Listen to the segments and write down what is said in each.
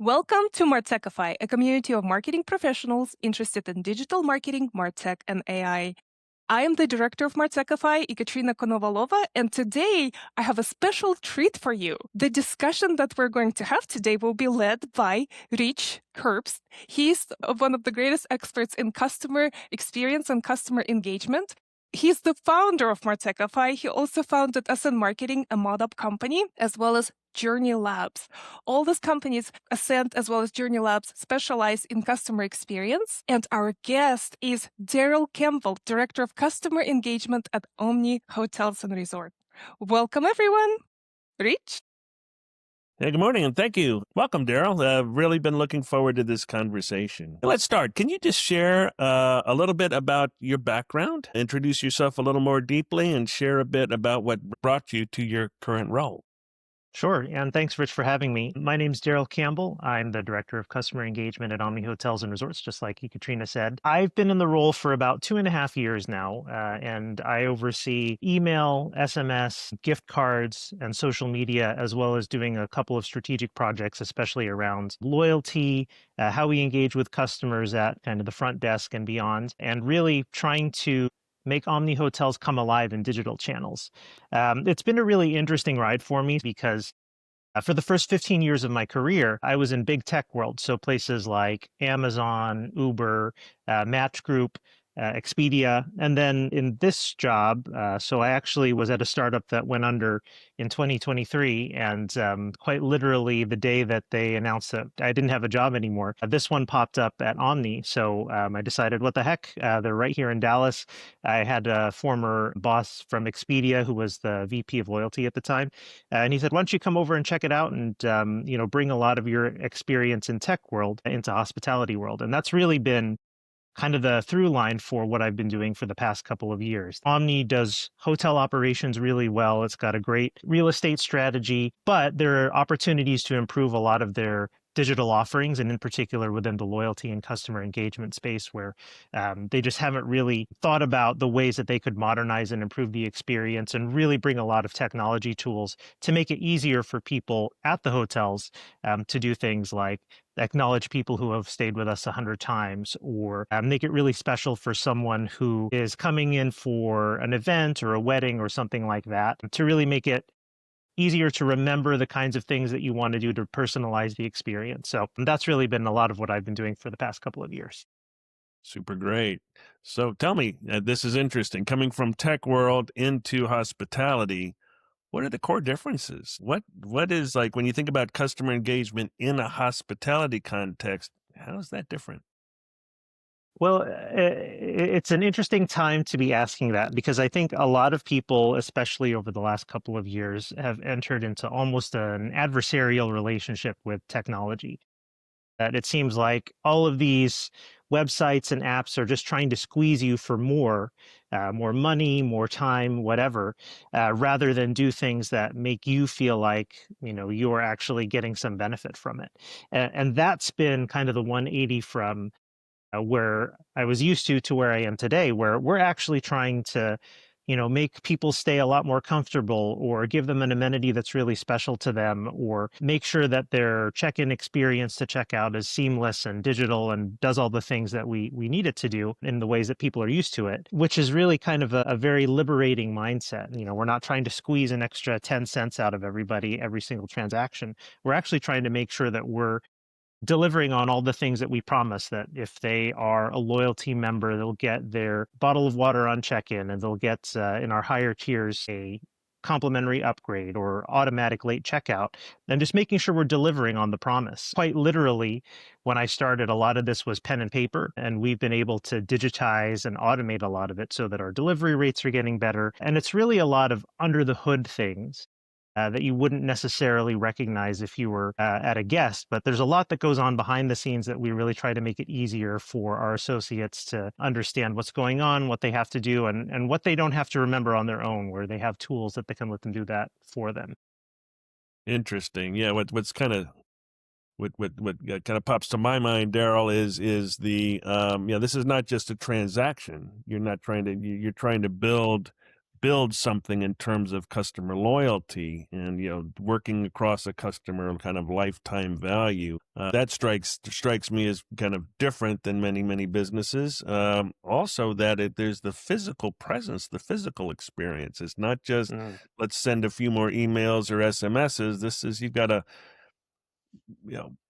Welcome to Martechify, a community of marketing professionals interested in digital marketing, MarTech, and AI. I am the director of Martechify, Ekaterina Konovalova, and today I have a special treat for you. The discussion that we're going to have today will be led by Herbst. He's one of the greatest experts in customer experience and customer engagement. He's the founder of Martechify. He also founded Ascend Marketing, a mod-up company, as well as Journey Labs. All these companies, Ascend as well as Journey Labs, specialize in customer experience. And our guest is Darryl Campbell, Director of Customer Engagement at Omni Hotels and Resorts. Welcome, everyone. Rich? Hey, good morning, and thank you. Welcome, Darryl. I've really been looking forward to this conversation. Let's start. Can you just share a little bit about your background, introduce yourself a little more deeply, and share a bit about what brought you to your current role? Sure, and thanks, Rich, for having me. My name's Darryl Campbell. I'm the Director of Customer Engagement at Omni Hotels and Resorts, just like Katrina said. I've been in the role for about 2.5 years now, and I oversee email, SMS, gift cards, and social media, as well as doing a couple of strategic projects, especially around loyalty, how we engage with customers at kind of the front desk and beyond, and really trying to make Omni Hotels come alive in digital channels. It's been a really interesting ride for me because for the first 15 years of my career, I was in big tech world. So places like Amazon, Uber, Match Group, Expedia. And then in this job, so I actually was at a startup that went under in 2023. And quite literally, the day that they announced that I didn't have a job anymore, this one popped up at Omni. So I decided, what the heck? They're right here in Dallas. I had a former boss from Expedia who was the VP of loyalty at the time. And he said, why don't you come over and check it out and, bring a lot of your experience in tech world into hospitality world. And that's really been kind of the through line for what I've been doing for the past couple of years. Omni does hotel operations really well. It's got a great real estate strategy, but there are opportunities to improve a lot of their digital offerings, and in particular within the loyalty and customer engagement space, where they just haven't really thought about the ways that they could modernize and improve the experience and really bring a lot of technology tools to make it easier for people at the hotels to do things like acknowledge people who have stayed with us 100 times, or make it really special for someone who is coming in for an event or a wedding or something like that, to really make it easier to remember the kinds of things that you want to do to personalize the experience. So that's really been a lot of what I've been doing for the past couple of years. Super great. So tell me, this is interesting. Coming from tech world into hospitality, what are the core differences? What is, like, when you think about customer engagement in a hospitality context, how is that different? Well, it's an interesting time to be asking that, because I think a lot of people, especially over the last couple of years, have entered into almost an adversarial relationship with technology. That it seems like all of these websites and apps are just trying to squeeze you for more money, more time, whatever, rather than do things that make you feel like you're actually getting some benefit from it. And that's been kind of the 180 from where I was used to where I am today, where we're actually trying to, make people stay a lot more comfortable, or give them an amenity that's really special to them, or make sure that their check-in experience to check out is seamless and digital and does all the things that we need it to do in the ways that people are used to it, which is really kind of a very liberating mindset. We're not trying to squeeze an extra 10 cents out of everybody every single transaction. We're actually trying to make sure that we're delivering on all the things that we promise, that if they are a loyalty member, they'll get their bottle of water on check-in, and they'll get in our higher tiers a complimentary upgrade or automatic late checkout, and just making sure we're delivering on the promise. Quite literally, when I started, a lot of this was pen and paper, and we've been able to digitize and automate a lot of it so that our delivery rates are getting better. And it's really a lot of under the hood things that you wouldn't necessarily recognize if you were at a guest. But there's a lot that goes on behind the scenes that we really try to make it easier for our associates to understand what's going on, what they have to do, and what they don't have to remember on their own, where they have tools that they can let them do that for them. Interesting. Yeah. What's kind of what kind of pops to my mind, Darryl, is the this is not just a transaction. You're not trying to you're trying to build build something in terms of customer loyalty and, working across a customer kind of lifetime value. That strikes me as kind of different than many businesses. Also, that there's the physical presence, the physical experience. It's not just let's send a few more emails or SMSs. This is you've got to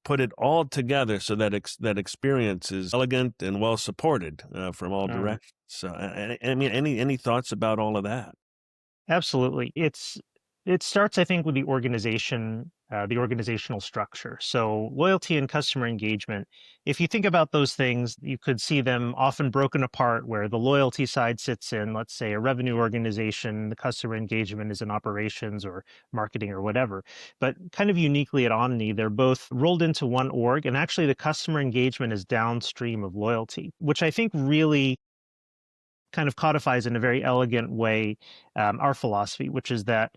put it all together so that that experience is elegant and well supported from all directions. So, I mean, any thoughts about all of that? Absolutely. It starts, I think, with the organizational structure. So loyalty and customer engagement. If you think about those things, you could see them often broken apart where the loyalty side sits in, let's say, a revenue organization, the customer engagement is in operations or marketing or whatever. But kind of uniquely at Omni, they're both rolled into one org, and actually the customer engagement is downstream of loyalty, which I think really kind of codifies in a very elegant way our philosophy, which is that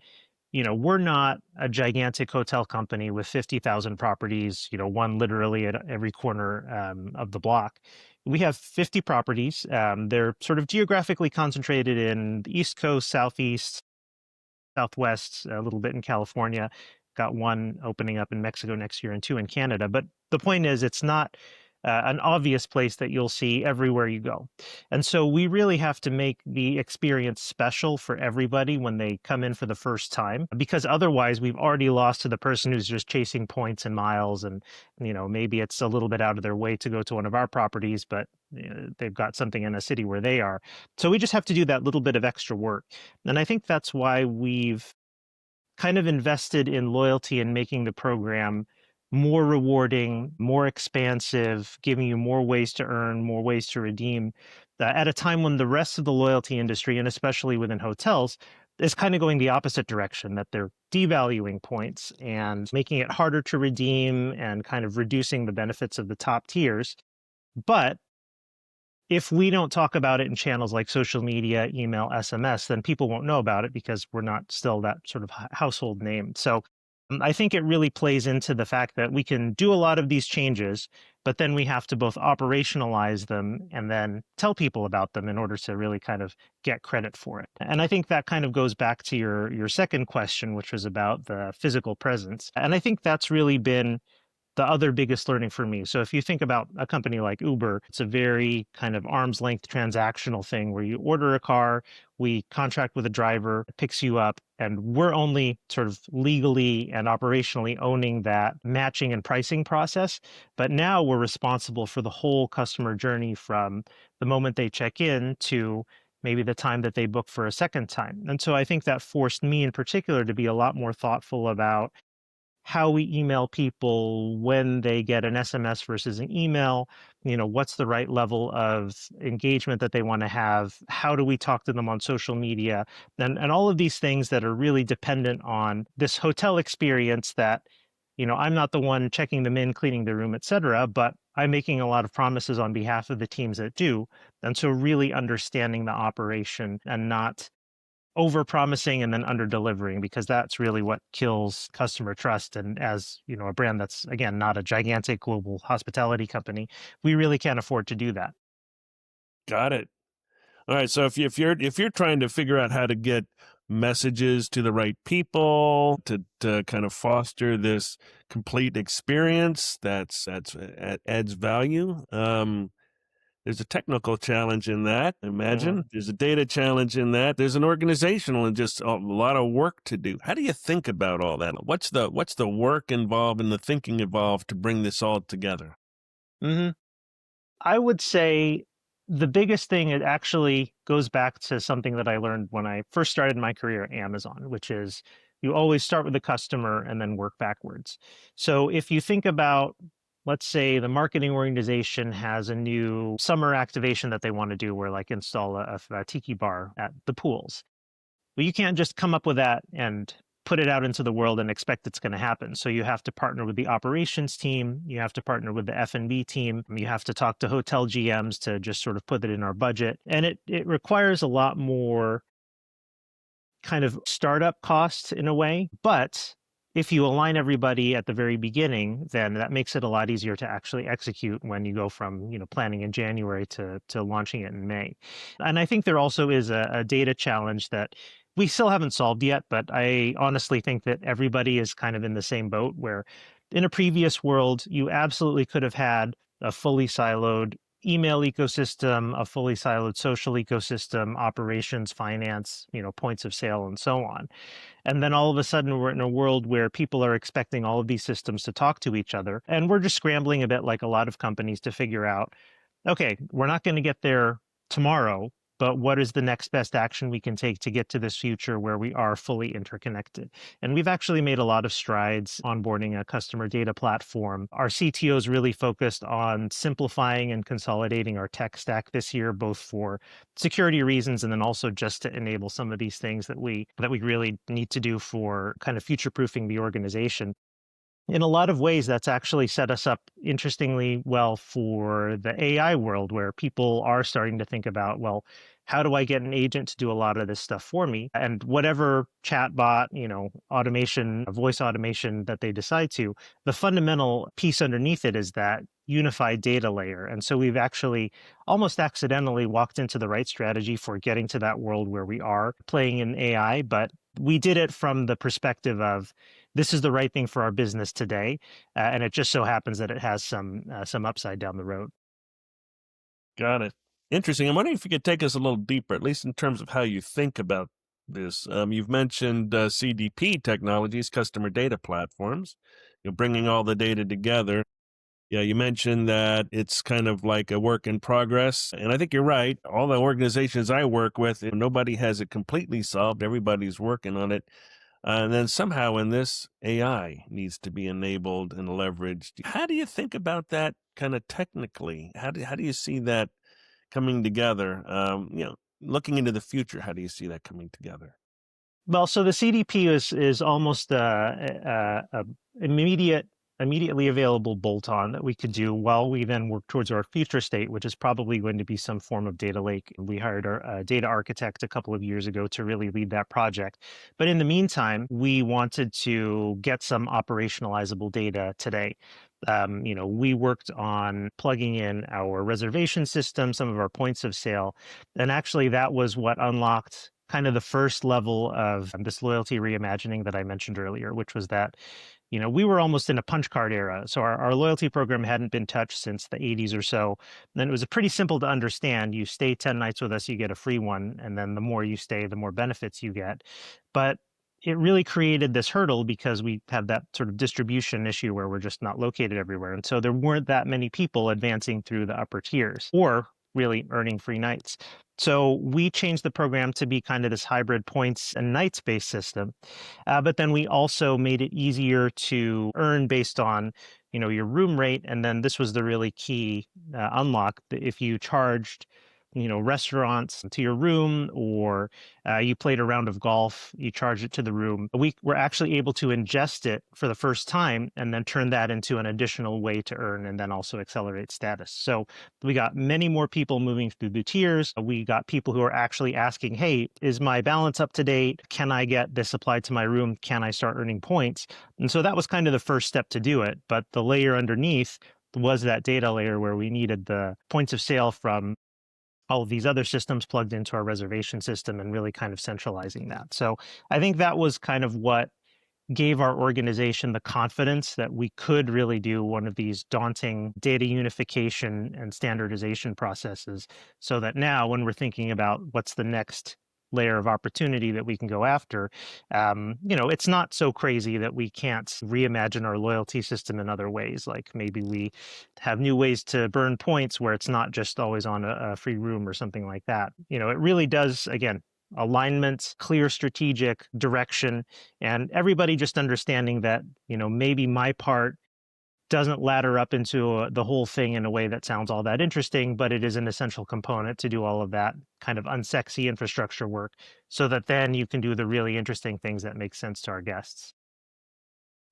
we're not a gigantic hotel company with 50,000 properties, one literally at every corner of the block. We have 50 properties. They're sort of geographically concentrated in the East Coast, Southeast, Southwest, a little bit in California. Got one opening up in Mexico next year and two in Canada. But the point is, it's not an obvious place that you'll see everywhere you go. And so we really have to make the experience special for everybody when they come in for the first time, because otherwise we've already lost to the person who's just chasing points and miles. And, maybe it's a little bit out of their way to go to one of our properties, but they've got something in a city where they are. So we just have to do that little bit of extra work. And I think that's why we've kind of invested in loyalty and making the program more rewarding, more expansive, giving you more ways to earn, more ways to redeem, at a time when the rest of the loyalty industry, and especially within hotels, is kind of going the opposite direction, that they're devaluing points and making it harder to redeem and kind of reducing the benefits of the top tiers. But if we don't talk about it in channels like social media, email, SMS, then people won't know about it because we're not still that sort of household name. So I think it really plays into the fact that we can do a lot of these changes, but then we have to both operationalize them and then tell people about them in order to really kind of get credit for it. And I think that kind of goes back to your second question, which was about the physical presence. And I think that's really been the other biggest learning for me. So if you think about a company like Uber, it's a very kind of arm's length transactional thing where you order a car, we contract with a driver, picks you up, and we're only sort of legally and operationally owning that matching and pricing process. But now we're responsible for the whole customer journey from the moment they check in to maybe the time that they book for a second time. And so I think that forced me in particular to be a lot more thoughtful about how we email people when they get an SMS versus an email, what's the right level of engagement that they want to have, how do we talk to them on social media, and all of these things that are really dependent on this hotel experience that, I'm not the one checking them in, cleaning the room, et cetera, but I'm making a lot of promises on behalf of the teams that do. And so really understanding the operation and not over promising and then under delivering, because that's really what kills customer trust. And as a brand that's, again, not a gigantic global hospitality company, we really can't afford to do that. Got it. All right. So if you're trying to figure out how to get messages to the right people to kind of foster this complete experience that adds value, there's a technical challenge in that, I imagine. There's a data challenge in that. There's an organizational and just a lot of work to do. How do you think about all that? What's the work involved and the thinking involved to bring this all together? hmm I would say the biggest thing, it actually goes back to something that I learned when I first started my career at Amazon, which is you always start with the customer and then work backwards. So if you think about, let's say the marketing organization has a new summer activation that they want to do, where like install a tiki bar at the pools. Well, you can't just come up with that and put it out into the world and expect it's going to happen. So you have to partner with the operations team, you have to partner with the F&B team, you have to talk to hotel GMs to just sort of put it in our budget. And it requires a lot more kind of startup costs in a way, but if you align everybody at the very beginning, then that makes it a lot easier to actually execute when you go from, planning in January to launching it in May. And I think there also is a data challenge that we still haven't solved yet, but I honestly think that everybody is kind of in the same boat where in a previous world, you absolutely could have had a fully siloed email ecosystem, a fully siloed social ecosystem, operations, finance, points of sale, and so on. And then all of a sudden, we're in a world where people are expecting all of these systems to talk to each other. And we're just scrambling a bit, like a lot of companies, to figure out, okay, we're not going to get there tomorrow, but what is the next best action we can take to get to this future where we are fully interconnected? And we've actually made a lot of strides onboarding a customer data platform. Our CTO is really focused on simplifying and consolidating our tech stack this year, both for security reasons and then also just to enable some of these things that we really need to do for kind of future proofing the organization. In a lot of ways, that's actually set us up interestingly well for the AI world, where people are starting to think about, well, how do I get an agent to do a lot of this stuff for me? And whatever chatbot, automation, voice automation that they decide to, the fundamental piece underneath it is that unified data layer. And so we've actually almost accidentally walked into the right strategy for getting to that world where we are playing in AI, but we did it from the perspective of this is the right thing for our business today, and it just so happens that it has some upside down the road. Got it. Interesting. I'm wondering if you could take us a little deeper, at least in terms of how you think about this. You've mentioned CDP technologies, customer data platforms, bringing all the data together. Yeah, you mentioned that it's kind of like a work in progress. And I think you're right. All the organizations I work with, nobody has it completely solved. Everybody's working on it. And then somehow in this, AI needs to be enabled and leveraged. How do you think about that kind of technically? How do you see that coming together? Looking into the future, how do you see that coming together? Well, so the CDP is almost a immediately available bolt-on that we could do while we then work towards our future state, which is probably going to be some form of data lake. We hired our data architect a couple of years ago to really lead that project. But in the meantime, we wanted to get some operationalizable data today. We worked on plugging in our reservation system, some of our points of sale, and actually that was what unlocked kind of the first level of this loyalty reimagining that I mentioned earlier, which was that, we were almost in a punch card era. So our loyalty program hadn't been touched since the 80s or so. And it was a pretty simple to understand. You stay 10 nights with us, you get a free one. And then the more you stay, the more benefits you get. But it really created this hurdle because we have that sort of distribution issue where we're just not located everywhere. And so there weren't that many people advancing through the upper tiers or really earning free nights. So we changed the program to be kind of this hybrid points and nights based system. But then we also made it easier to earn based on, your room rate. And then this was the really key unlock. If you charged, restaurants to your room, or you played a round of golf, you charged it to the room. We were actually able to ingest it for the first time and then turn that into an additional way to earn and then also accelerate status. So we got many more people moving through the tiers. We got people who are actually asking, hey, is my balance up to date? Can I get this applied to my room? Can I start earning points? And so that was kind of the first step to do it. But the layer underneath was that data layer where we needed the points of sale from all of these other systems plugged into our reservation system and really kind of centralizing that. So I think that was kind of what gave our organization the confidence that we could really do one of these daunting data unification and standardization processes, so that now when we're thinking about what's the next layer of opportunity that we can go after, it's not so crazy that we can't reimagine our loyalty system in other ways. Like maybe we have new ways to burn points where it's not just always on a free room or something like that. It really does, again, alignment, clear strategic direction, and everybody just understanding that, maybe my part doesn't ladder up into the whole thing in a way that sounds all that interesting, but it is an essential component to do all of that kind of unsexy infrastructure work so that then you can do the really interesting things that make sense to our guests.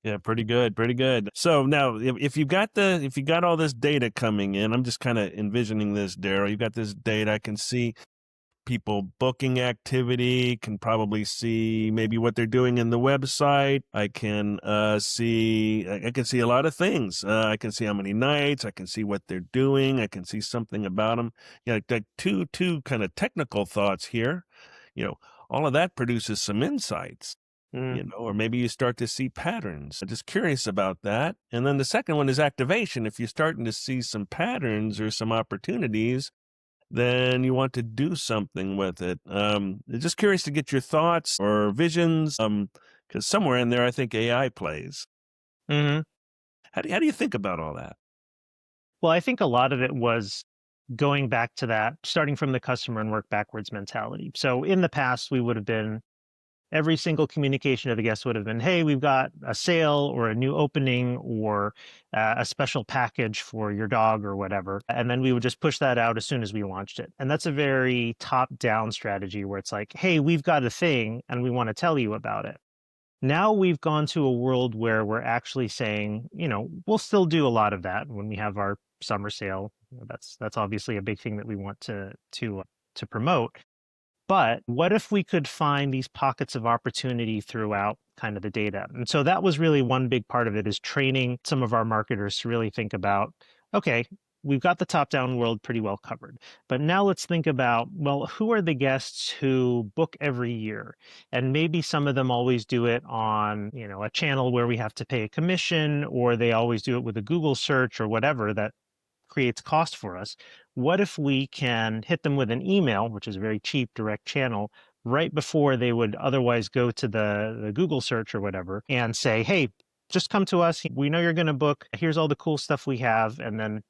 Yeah, pretty good, pretty good. So now, if you got all this data coming in, I'm just kind of envisioning this, Darryl. You got this data. I can see people booking activity, can probably see maybe what they're doing in the website. I can I can see a lot of things. I can see how many nights, I can see what they're doing, I can see something about them. Like two kind of technical thoughts here. You know, all of that produces some insights. Or maybe you start to see patterns. I'm just curious about that. And then the second one is activation. If you're starting to see some patterns or some opportunities, then you want to do something with it. Just curious to get your thoughts or visions, because somewhere in there, I think AI plays. Mm-hmm. How do you think about all that? Well, I think a lot of it was going back to that, starting from the customer and work backwards mentality. So in the past, we would have been every single communication to the guest would have been, hey, we've got a sale or a new opening or a special package for your dog or whatever. And then we would just push that out as soon as we launched it. And that's a very top down strategy where it's like, hey, we've got a thing and we want to tell you about it. Now we've gone to a world where we're actually saying, we'll still do a lot of that when we have our summer sale. That's obviously a big thing that we want to promote. But what if we could find these pockets of opportunity throughout kind of the data? And so that was really one big part of it, is training some of our marketers to really think about, okay, we've got the top-down world pretty well covered. But now let's think about, well, who are the guests who book every year? And maybe some of them always do it on, a channel where we have to pay a commission, or they always do it with a Google search or whatever that creates cost for us. What if we can hit them with an email, which is a very cheap direct channel, right before they would otherwise go to the Google search or whatever, and say, hey, just come to us. We know you're going to book. Here's all the cool stuff we have. And then,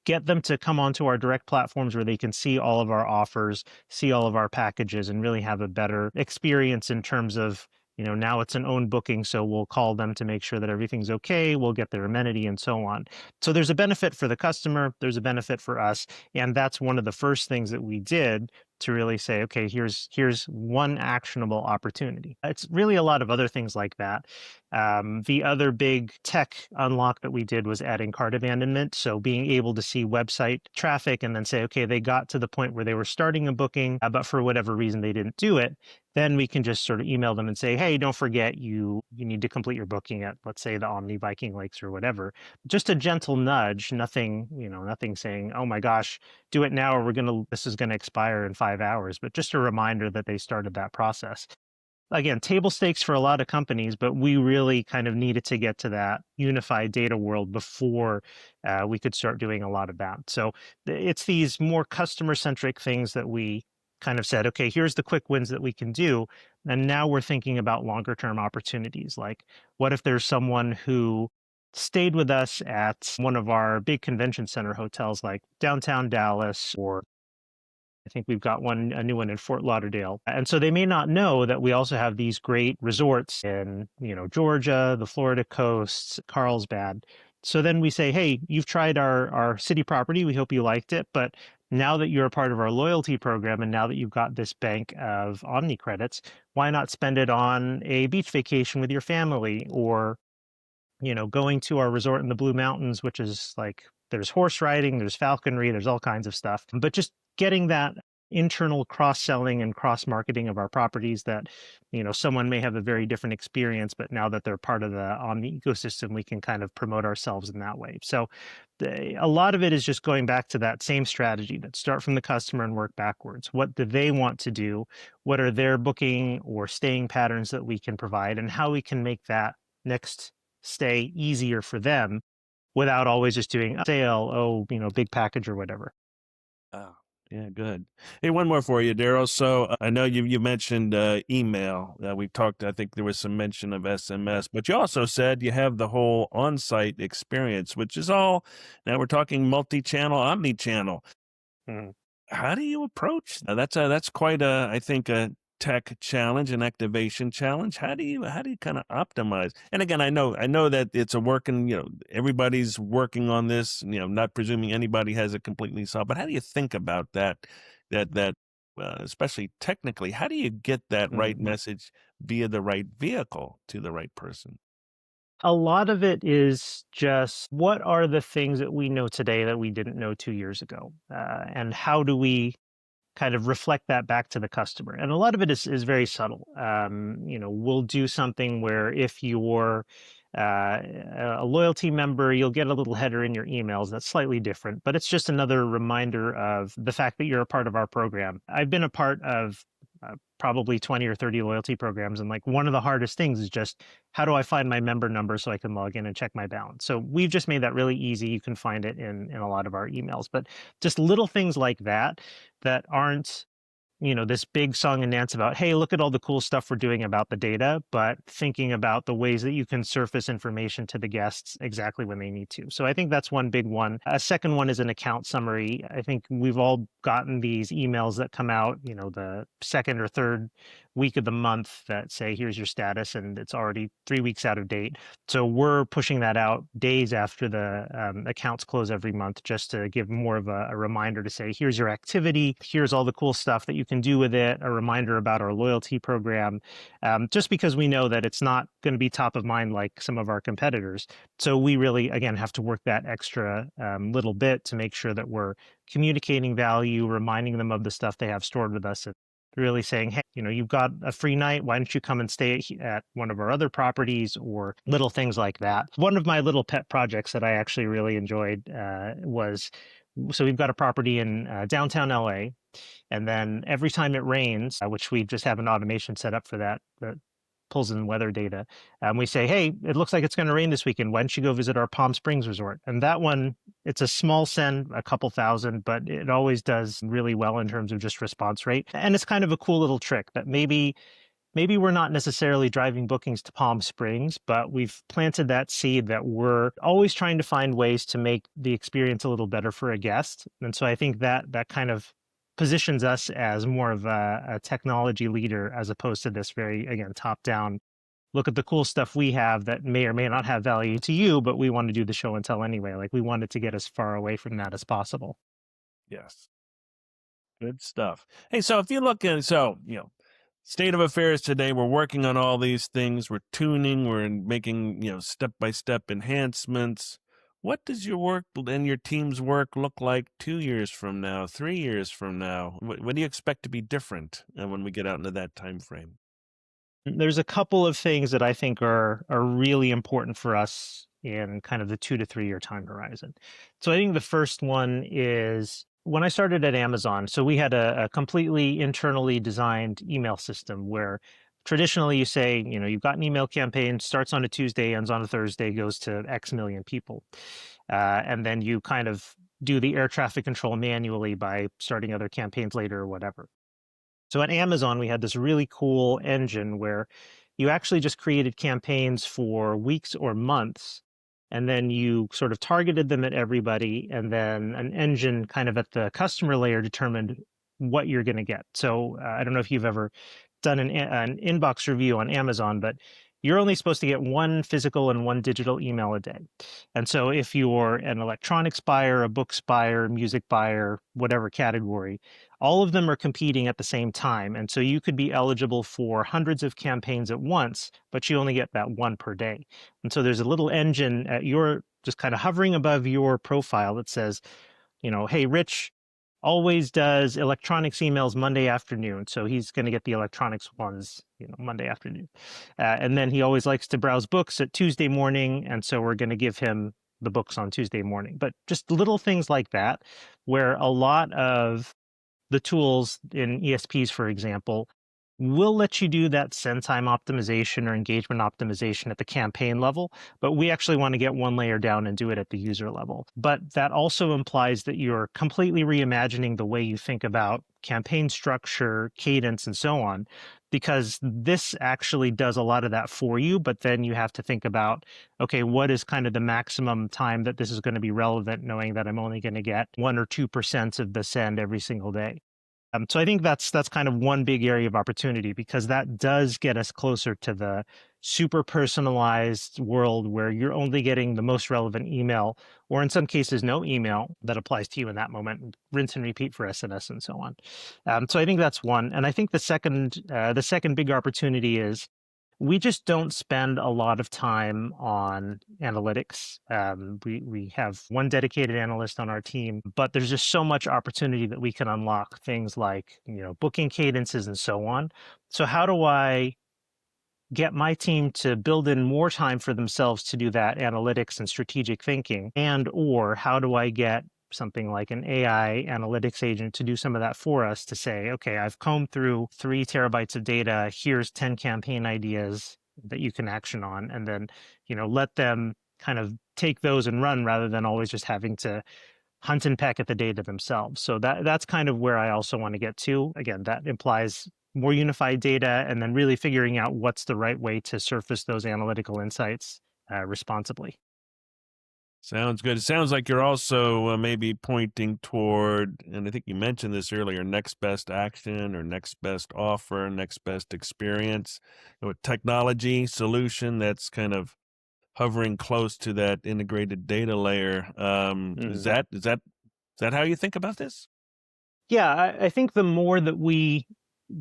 get them to come onto our direct platforms where they can see all of our offers, see all of our packages, and really have a better experience in terms of, now it's an own booking. So we'll call them to make sure that everything's okay. We'll get their amenity and so on. So there's a benefit for the customer, there's a benefit for us, and that's one of the first things that we did to really say, okay, here's one actionable opportunity. It's really a lot of other things like that. The other big tech unlock that we did was adding cart abandonment. So being able to see website traffic and then say, okay, they got to the point where they were starting a booking, but for whatever reason they didn't do it. Then we can just sort of email them and say, hey, don't forget you need to complete your booking at, let's say, the Omni Viking Lakes or whatever. Just a gentle nudge, nothing saying, oh my gosh, do it now or this is gonna expire in 5 hours, but just a reminder that they started that process. Again, table stakes for a lot of companies, but we really kind of needed to get to that unified data world before we could start doing a lot of that. So it's these more customer centric things that we kind of said, okay, here's the quick wins that we can do. And now we're thinking about longer term opportunities. Like, what if there's someone who stayed with us at one of our big convention center hotels like downtown Dallas, or I think we've got a new one in Fort Lauderdale. And so they may not know that we also have these great resorts in, Georgia, the Florida coast, Carlsbad. So then we say, hey, you've tried our city property. We hope you liked it. But now that you're a part of our loyalty program and now that you've got this bank of Omni credits, why not spend it on a beach vacation with your family, or going to our resort in the Blue Mountains, which is like, there's horse riding, there's falconry, there's all kinds of stuff. But just getting that internal cross-selling and cross-marketing of our properties that, someone may have a very different experience, but now that they're part of the Omni ecosystem, we can kind of promote ourselves in that way. So a lot of it is just going back to that same strategy, that start from the customer and work backwards. What do they want to do? What are their booking or staying patterns that we can provide, and how we can make that next stay easier for them without always just doing a sale, big package or whatever. Oh, yeah, good. Hey, one more for you, Darryl. So I know you mentioned email. We've talked, I think there was some mention of SMS, but you also said you have the whole on-site experience, which is all, now we're talking multi-channel, omni-channel. Mhm. How do you approach that's quite I think a tech challenge, an activation challenge. How do you kind of optimize? And again, I know that it's a working, everybody's working on this, not presuming anybody has it completely solved, but how do you think about that especially technically, how do you get that right Mhm. message via the right vehicle to the right person? A lot of it is just, what are the things that we know today that we didn't know 2 years ago? And how do we kind of reflect that back to the customer. And a lot of it is very subtle. We'll do something where if you're a loyalty member, you'll get a little header in your emails that's slightly different, but it's just another reminder of the fact that you're a part of our program. I've been a part of probably 20 or 30 loyalty programs. And like one of the hardest things is just how do I find my member number so I can log in and check my balance? So we've just made that really easy. You can find it in a lot of our emails, but just little things like that aren't this big song and dance about, hey, look at all the cool stuff we're doing about the data, but thinking about the ways that you can surface information to the guests exactly when they need to. So I think that's one big one. A second one is an account summary. I think we've all gotten these emails that come out, the second or third week of the month that say, here's your status, and it's already 3 weeks out of date. So we're pushing that out days after the accounts close every month, just to give more of a reminder to say, here's your activity, here's all the cool stuff that you can do with it, a reminder about our loyalty program, just because we know that it's not going to be top of mind like some of our competitors. So we really, again, have to work that extra little bit to make sure that we're communicating value, reminding them of the stuff they have stored with us, and really saying, hey, you've got a free night. Why don't you come and stay at one of our other properties, or little things like that. One of my little pet projects that I actually really enjoyed was, so we've got a property in downtown LA. And then every time it rains, which we just have an automation set up for that pulls in weather data, we say, hey, it looks like it's going to rain this weekend. Why don't you go visit our Palm Springs resort? And that one, it's a small send, a couple thousand, but it always does really well in terms of just response rate. And it's kind of a cool little trick that maybe we're not necessarily driving bookings to Palm Springs, but we've planted that seed that we're always trying to find ways to make the experience a little better for a guest. And so I think that kind of positions us as more of a technology leader, as opposed to this very, again, top down, look at the cool stuff we have that may or may not have value to you, but we want to do the show and tell anyway. Like we wanted to get as far away from that as possible. Yes. Good stuff. Hey, so if you look at, state of affairs today, we're working on all these things. We're tuning, we're making, step-by-step enhancements. What does your work and your team's work look like 2 years from now, 3 years from now? What do you expect to be different when we get out into that time frame? There's a couple of things that I think are really important for us in kind of the 2 to 3 year time horizon. So I think the first one is when I started at Amazon. So we had a completely internally designed email system where traditionally you say, you've got an email campaign, starts on a Tuesday, ends on a Thursday, goes to X million people. And then you kind of do the air traffic control manually by starting other campaigns later or whatever. So at Amazon, we had this really cool engine where you actually just created campaigns for weeks or months, and then you sort of targeted them at everybody, and then an engine kind of at the customer layer determined what you're going to get. So I don't know if you've ever done an inbox review on Amazon, but you're only supposed to get one physical and one digital email a day. And so if you're an electronics buyer, a books buyer, music buyer, whatever category, all of them are competing at the same time. And so you could be eligible for hundreds of campaigns at once, but you only get that one per day. And so there's a little engine at your, just kind of hovering above your profile that says, hey, Rich always does electronics emails Monday afternoon. So he's going to get the electronics ones, Monday afternoon. And then he always likes to browse books at Tuesday morning. And so we're going to give him the books on Tuesday morning. But just little things like that, where a lot of the tools in ESPs, for example, will let you do that send time optimization or engagement optimization at the campaign level, but we actually want to get one layer down and do it at the user level. But that also implies that you're completely reimagining the way you think about campaign structure, cadence, and so on, because this actually does a lot of that for you. But then you have to think about, okay, what is kind of the maximum time that this is going to be relevant, knowing that I'm only going to get 1 or 2% of the send every single day. So I think that's kind of one big area of opportunity, because that does get us closer to the super personalized world where you're only getting the most relevant email, or in some cases, no email that applies to you in that moment, rinse and repeat for SNS and so on. So I think that's one. And I think the second big opportunity is We just don't spend a lot of time on analytics. We have one dedicated analyst on our team, but there's just so much opportunity that we can unlock things like, booking cadences and so on. So how do I get my team to build in more time for themselves to do that analytics and strategic thinking? And or how do I get something like an AI analytics agent to do some of that for us, to say, okay, I've combed through 3 terabytes of data. Here's 10 campaign ideas that you can action on, and then, let them kind of take those and run, rather than always just having to hunt and peck at the data themselves. So that's kind of where I also want to get to. Again, that implies more unified data, and then really figuring out what's the right way to surface those analytical insights responsibly. Sounds good. It sounds like you're also maybe pointing toward, and I think you mentioned this earlier, next best action or next best offer, next best experience, with technology solution that's kind of hovering close to that integrated data layer. Is Mhm. that how you think about this? Yeah, I think the more that we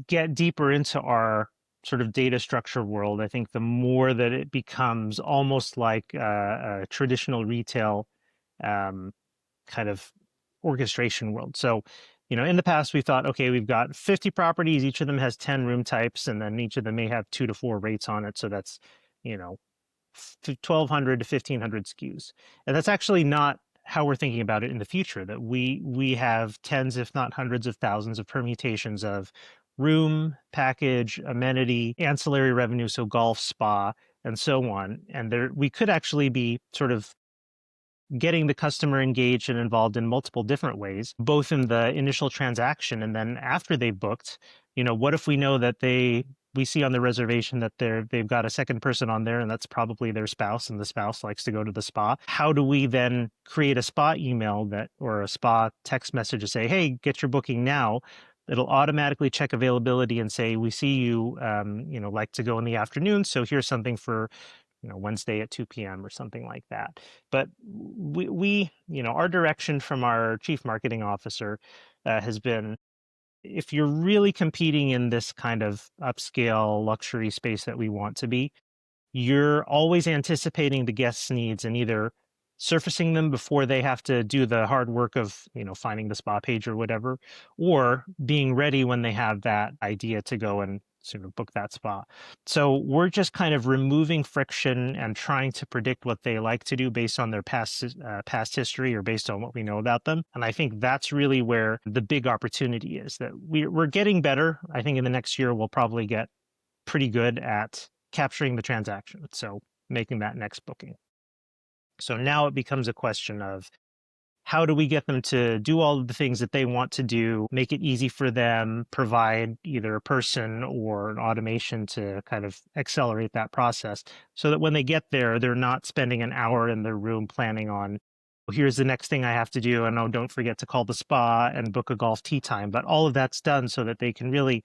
get deeper into our sort of data structure world, I think the more that it becomes almost like a traditional retail um, kind of orchestration world. So, in the past, we thought, okay, we've got 50 properties, each of them has 10 room types, and then each of them may have 2 to 4 rates on it. So that's, you know, 1,200 to 1,500 SKUs. And that's actually not how we're thinking about it in the future, that we have tens, if not hundreds of thousands of permutations of room, package, amenity, ancillary revenue, so golf, spa, and so on. And there we could actually be sort of getting the customer engaged and involved in multiple different ways, both in the initial transaction and then after they've booked. What if we know that we see on the reservation that they've got a second person on there, and that's probably their spouse, and the spouse likes to go to the spa? How do we then create a spa email or a spa text message to say, hey, get your booking now? It'll automatically check availability and say, we see you, like to go in the afternoon, so here's something for Wednesday at 2 p.m. or something like that. But our direction from our chief marketing officer has been, if you're really competing in this kind of upscale luxury space that we want to be, you're always anticipating the guest's needs and either surfacing them before they have to do the hard work of, finding the spa page or whatever, or being ready when they have that idea to go and sort of book that spa. So we're just kind of removing friction and trying to predict what they like to do based on their past history, or based on what we know about them. And I think that's really where the big opportunity is, that we're getting better. I think in the next year, we'll probably get pretty good at capturing the transaction, so making that next booking. So now it becomes a question of, how do we get them to do all of the things that they want to do, make it easy for them, provide either a person or an automation to kind of accelerate that process, so that when they get there, they're not spending an hour in their room planning on, "Oh, here's the next thing I have to do, and oh, don't forget to call the spa and book a golf tee time." But all of that's done so that they can really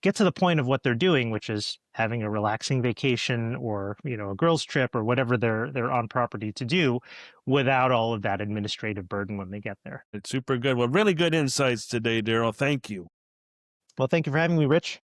get to the point of what they're doing, which is having a relaxing vacation, or a girls trip, or whatever they're on property to do, without all of that administrative burden when they get there. It's super good. Well, really good insights today, Darryl. Thank you. Well, thank you for having me, Rich.